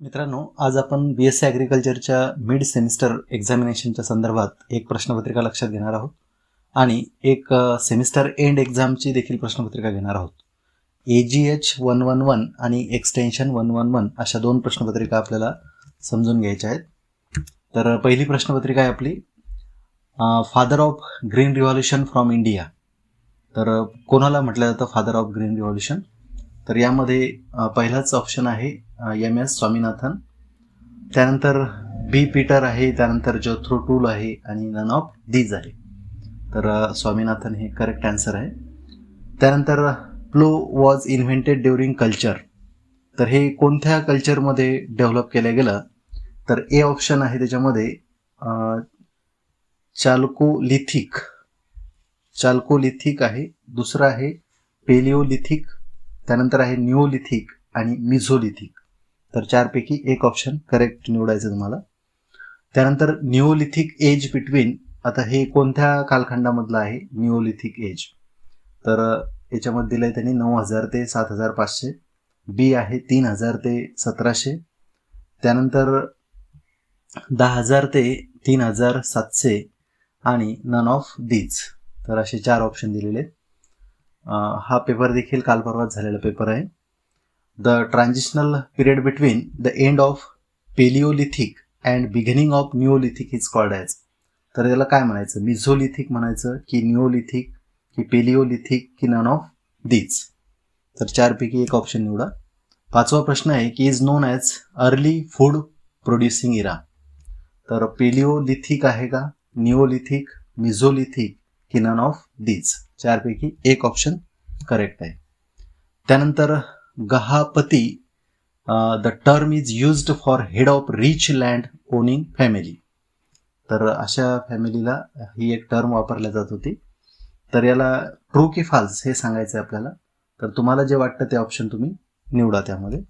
मित्रांनो, आज आपण BSc ॲग्रिकल्चरच्या मिड सेमिस्टर एक्झामिनेशनच्या संदर्भात एक प्रश्नपत्रिका लक्षात घेणार आहोत आणि एक सेमिस्टर एंड एक्झामची देखील प्रश्नपत्रिका घेणार आहोत. AGH 111 आणि एक्सटेन्शन 111 अशा दोन प्रश्नपत्रिका आपल्याला समजून घ्यायच्या आहेत. तर पहिली प्रश्नपत्रिका आहे आपली father of green revolution from India. तर कोणाला म्हटलं जातं फादर ऑफ ग्रीन रिव्हॉल्युशन? तर यामध्ये पहिलाच ऑप्शन आहे MS स्वामीनाथन, त्यानंतर B पीटर आहे, त्यानंतर जेथ्रो टूल आहे आणि नन ऑफ दीज आहे. तर स्वामीनाथन हे करेक्ट आन्सर आहे. त्यानंतर प्लो वॉज इन्व्हेंटेड ड्युरिंग कल्चर. तर हे कोणत्या कल्चरमध्ये डेव्हलप केलं गेलं? तर ए ऑप्शन आहे त्याच्यामध्ये चाल्कोलिथिक आहे, दुसरं आहे पेलिओलिथिक, त्यानंतर आहे निओलिथिक आणि मिझोलिथिक. तर चारपैकी एक ऑप्शन करेक्ट निवडायचं तुम्हाला. त्यानंतर निओलिथिक एज बिटवीन, आता हे कोणत्या कालखंडामधलं आहे निओलिथिक एज? तर याच्यामध्ये दिलं आहे त्यांनी 9000 ते 7500. बी आहे 3000 ते 1700, त्यानंतर 10000 ते 3700 आणि नन ऑफ दीज. तर असे चार ऑप्शन दिलेले आहेत. हा पेपर देखील काल परवाच झालेला पेपर आहे. The transitional period between the end of palaeolithic and beginning of neolithic is called as. तर याला काय म्हणायचं? मिझोलिथिक म्हणायचं की निओलिथिक की पेलिओलिथिक की नन ऑफ दीज? तर चारपैकी एक ऑप्शन निवडा. पाचवा प्रश्न आहे की is known as early food producing era. तर पेलिओलिथिक आहे का, निओलिथिक, मिझोलिथिक की नन ऑफ दीज? चारपैकी एक ऑप्शन करेक्ट आहे. त्यानंतर gahapati, the term is used for head of rich land owning family. तर अशा फॅमिलीला ही एक टर्म वापरल्या जात होती. तर याला ट्रू की फाल्स हे सांगायचं आहे आपल्याला. तर तुम्हाला जे वाटतं ते ऑप्शन तुम्ही निवडा त्यामध्ये.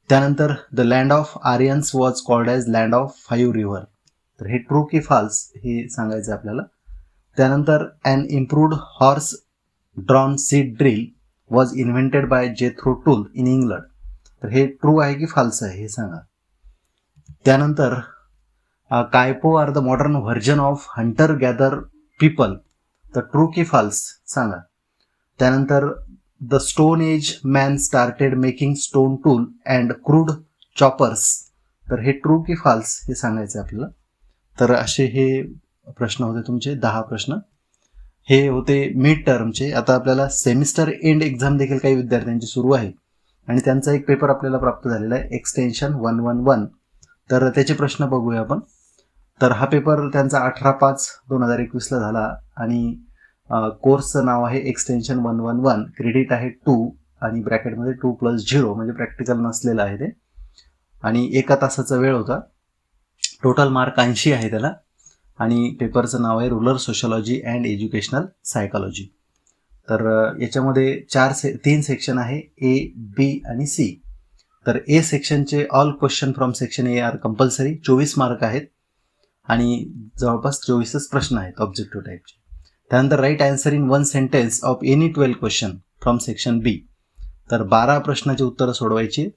त्यानंतर the land of Aryans was called as land of 5 river. तर हे ट्रू की फाल्स हे सांगायचं आहे आपल्याला. त्यानंतर an improved horse drawn seed drill was invented by Jethro Tull in England. तर हे ट्रू आहे की फाल्स आहे हे सांगा. त्यानंतर Kayapo are the modern version of hunter gather people. तर ट्रू की फाल्स सांगा. त्यानंतर the stone age man started making stone tool and crude choppers. तर हे ट्रू की फाल्स हे सांगायचं आपल्याला. तर असे हे प्रश्न होते तुमचे 10 प्रश्न. हे होते मिड टर्मचे. आता आपल्याला सेमिस्टर एंड एक्झाम देखील काही विद्यार्थ्यांची सुरू आहे आणि त्यांचा एक पेपर आपल्याला प्राप्त झालेला आहे एक्सटेन्शन 111. तर त्याचे प्रश्न बघूया आपण. तर हा पेपर त्यांचा 18/5/2021 झाला आणि कोर्सचं नाव आहे एक्सटेन्शन 111. क्रेडिट आहे 2 आणि ब्रॅकेटमध्ये 2+0 म्हणजे प्रॅक्टिकल नसलेलं आहे ते. आणि 1 तासाचा वेळ होता. टोटल मार्क 80 आहे त्याला. आणि पेपरचं नाव आहे rural sociology and educational psychology. तर याच्यामध्ये 3 सेक्शन आहे, A, B आणि C. तर A सेक्शनचे all question from section A are compulsory. 24 mark आहेत आणि जवळपास 24च प्रश्न आहेत ऑब्जेक्टिव्ह टाईपचे. त्यानंतर write answer in 1 sentence of any 12 question from section B. तर 12 प्रश्नाची उत्तरं सोडवायची.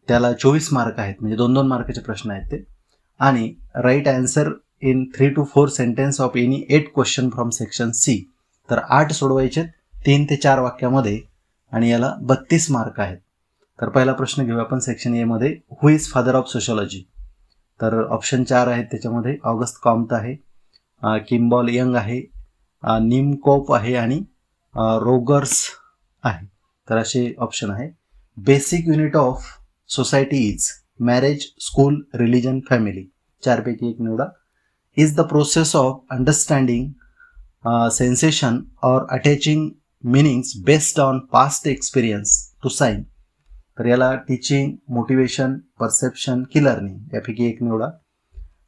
त्याला 24 मार्क आहेत, म्हणजे 2-2 मार्काचे प्रश्न आहेत ते. आणि write answer in 3 to 4 sentence of any 8 question from section C. तर 8 सोडवायचे 3 ते 4 वाक्यामध्ये आणि याला 32 मार्क आहेत. तर पहिला प्रश्न घेऊया आपण सेक्शन A मध्ये. हु इज फादर ऑफ सोशॉलॉजी? तर ऑप्शन 4 आहेत त्याच्यामध्ये. ऑगस्ट कॉम्ट आहे, किम्बॉल यंग आहे, निमकोप आहे आणि रोगर्स आहे. तर असे ऑप्शन आहे. Basic unit of society is marriage, school, religion, family. चारपैकी एक निवडा. Is the process of understanding sensation और attaching meanings based on past experience to sign. तर याला टीचिंग, मोटिवेशन, परसेप्शन की लर्निंग यापैकी एक निवडा.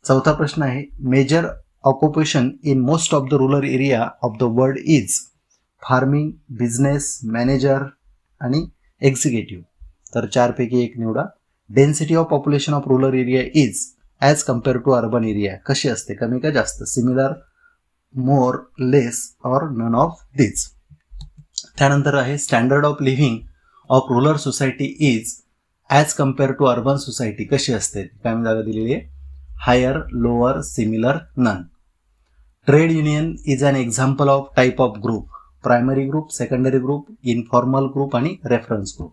चौथा प्रश्न आहे. Major occupation in most of the rural area of the world is farming, business, manager आणि एक्झिक्युटिव्ह. तर चारपैकी एक निवडा. Density of population of rural area is as compare to urban area. कशी असते, कमी का जास्त, similar, more, less or none of these. त्यानंतर आहे standard of living of rural society is as compare to urban society कशी असते, काय मी जागा दिलेली आहे, higher, lower, similar, none. Trade union is an example of type of group, primary group, secondary group, informal group आणि reference group.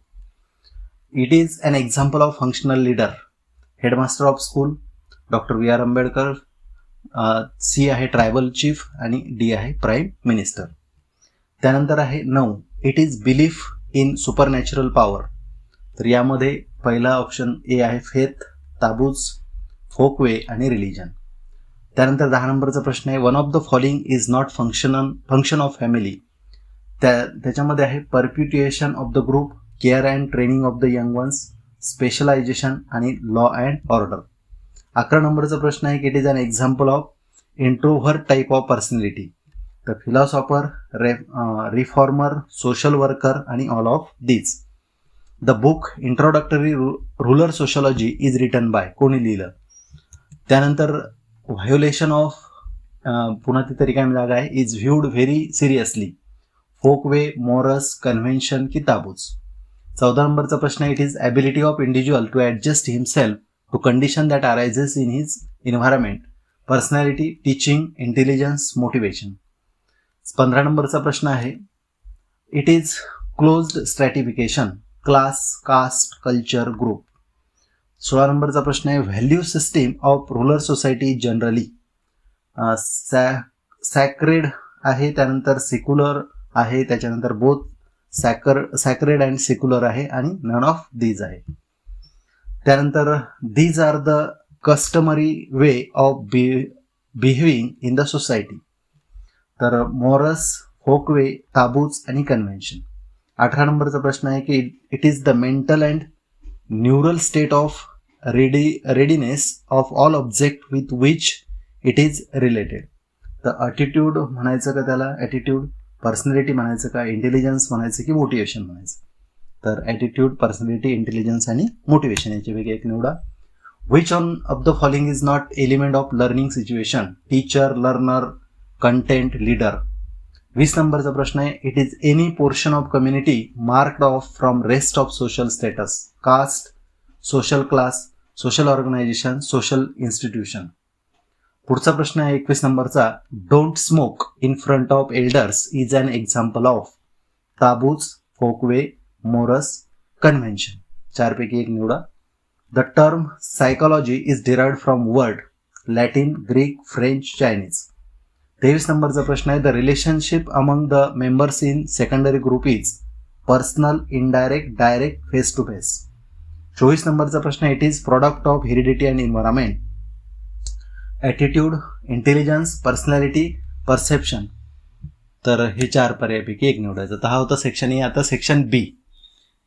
It is an example of functional leader, headmaster of school, doctor V R Ambedkar. C आहे tribal chief आणि D आहे prime minister. त्यानंतर आहे 9, it is belief in supernatural power. तर यामध्ये पहिला option A आहे फेथ, ताबूज, फोकवे आणि रिलिजन. त्यानंतर 10 नंबरचा प्रश्न आहे one of the following is not function of family. त्याच्यामध्ये आहे perpetuation of the group, care and training of the young ones, specialization आणि लॉ अँड ऑर्डर. 11 नंबरचा प्रश्न आहे की it is an example of introvert type of personality. तर philosopher, reformer, social worker आणि all of these. The book introductory rural sociology is written by, कोणी लिहिलं. त्यानंतर व्हायोलेशन ऑफ, पुन्हा ती तरी काय जागा आहे, is viewed very seriously, folkway, mores, convention की ताबूज. 14 नंबरचा प्रश्न आहे it is ability of individual to adjust himself to condition that arises in his environment, personality, teaching, intelligence, motivation. 15 नंबरचा प्रश्न आहे it is closed stratification, class, caste, culture, group. 16 नंबरचा प्रश्न आहे value system of rural society generally, sacred आहे, त्यानंतर secular आहे, त्याच्यानंतर बोथ सॅक्रेड अँड सेक्युलर आहे आणि नन ऑफ दीज आहे. त्यानंतर these are the customary way of behaving in the society. तर मोरस, फोकवे, ताबूज आणि कन्व्हेन्शन. 18 नंबरचा प्रश्न आहे की it is the mental and neural state of readiness of all object with which it is related. तर attitude म्हणायचं का त्याला, ॲटिट्यूड, पर्सनॅलिटी म्हणायचं का, इंटेलिजन्स म्हणायचं की मोटिवेशन म्हणायचं. तर ॲटिट्यूड, पर्सनॅलिटी, इंटेलिजन्स आणि मोटिवेशन याच्यापैकी एक निवडा. Which one of the following is not element of learning situation, teacher, learner, content, leader. 20 नंबरचा प्रश्न आहे it is any portion of community marked off from rest of social status, caste, social class, social organization, social institution. पुढचा प्रश्न आहे 21 नंबरचा don't smoke in front of elders is an example of, taboos, folkway, mores, convention. 4 पैकी एक निवडा. The term psychology is derived from word, Latin, Greek, French, Chinese. 23 नंबरचा प्रश्न आहे the relationship among the members in secondary group is personal, indirect, direct, face to face. 24 नंबरचा प्रश्न आहे it is product of heredity and environment, attitude, intelligence, personality, perception. तर हे 4 पर्यायापैकी एक निवडायचं. तर हा होता सेक्शन ए. आता सेक्शन बी,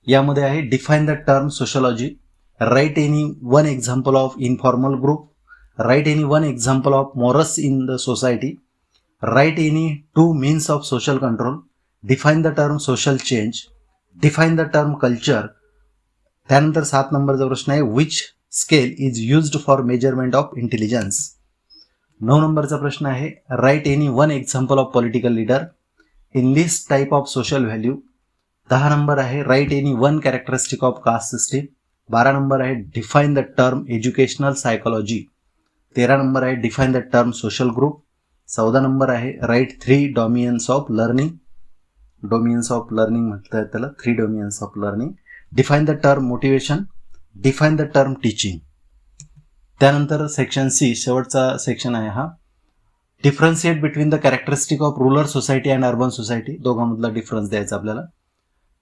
यामध्ये आहे define the term sociology, right any one example of informal group, right any one example of Morris in the society, write any 2 means of social control, define the term social change, define the term culture. त्यानंतर 7 नंबरचा प्रश्न आहे which scale is used for measurement of intelligence. 9 नंबरचा प्रश्न आहे write any one example of political leader, enlist type of social value. 10 number आहे write any one characteristic of caste system. 12 number आहे define the term educational psychology. 13 number आहे define the term social group. 14 number आहे write 3 domains of learning. Domains of learning म्हणतात त्याला, 3 domains of learning. Define the term motivation, define the term teaching. त्यानंतर section C, शेवटचा section आहे हा, differentiate between the characteristic of rural society and urban society. दोघांमधला difference द्यायचा आपल्याला.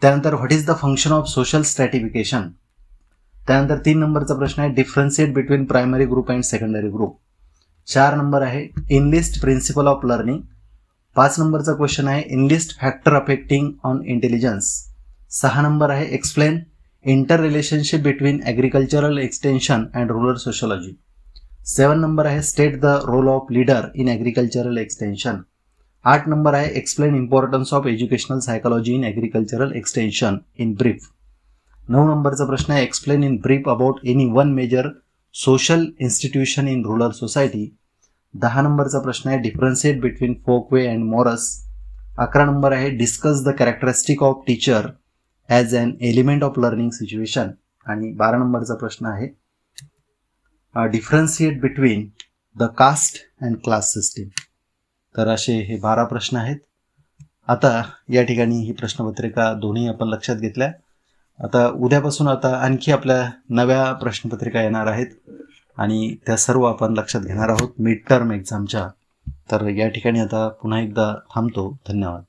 त्यानंतर what is the function of social stratification. त्यानंतर 3 नंबरचा प्रश्न आहे differentiate between primary group and secondary group. 4 number आहे इनलिस्ट प्रिन्सिपल ऑफ लर्निंग. 5 नंबरचा क्वेश्चन आहे enlist factor affecting on intelligence. 6 number आहे explain inter relationship between agricultural extension and rural sociology. 7 number आहे state the role of leader in agricultural extension. 8 number आहे explain importance of educational psychology in agricultural extension in brief. 9 नंबरचा प्रश्न आहे explain in brief about any one major social institution in rural society. 10 नंबरचा प्रश्न आहे differentiate बिटवीन folkway and mores. 11 number आहे discuss the characteristic of teacher as an element of learning situation. आणि 12 नंबरचा प्रश्न आहे differentiate between the caste and class system. तर असे हे 12 प्रश्न आहेत. आता या ठिकाणी ही प्रश्नपत्रिका दोन्ही आपण लक्षात घेतल्या. आता उद्यापासून आता आणखी आपल्या नव्या प्रश्नपत्रिका येणार आहेत आणि त्या सर्व आपण लक्षात घेणार आहोत मिड टर्म एक्झामच्या. तर या ठिकाणी आता पुन्हा एकदा थांबतो. धन्यवाद.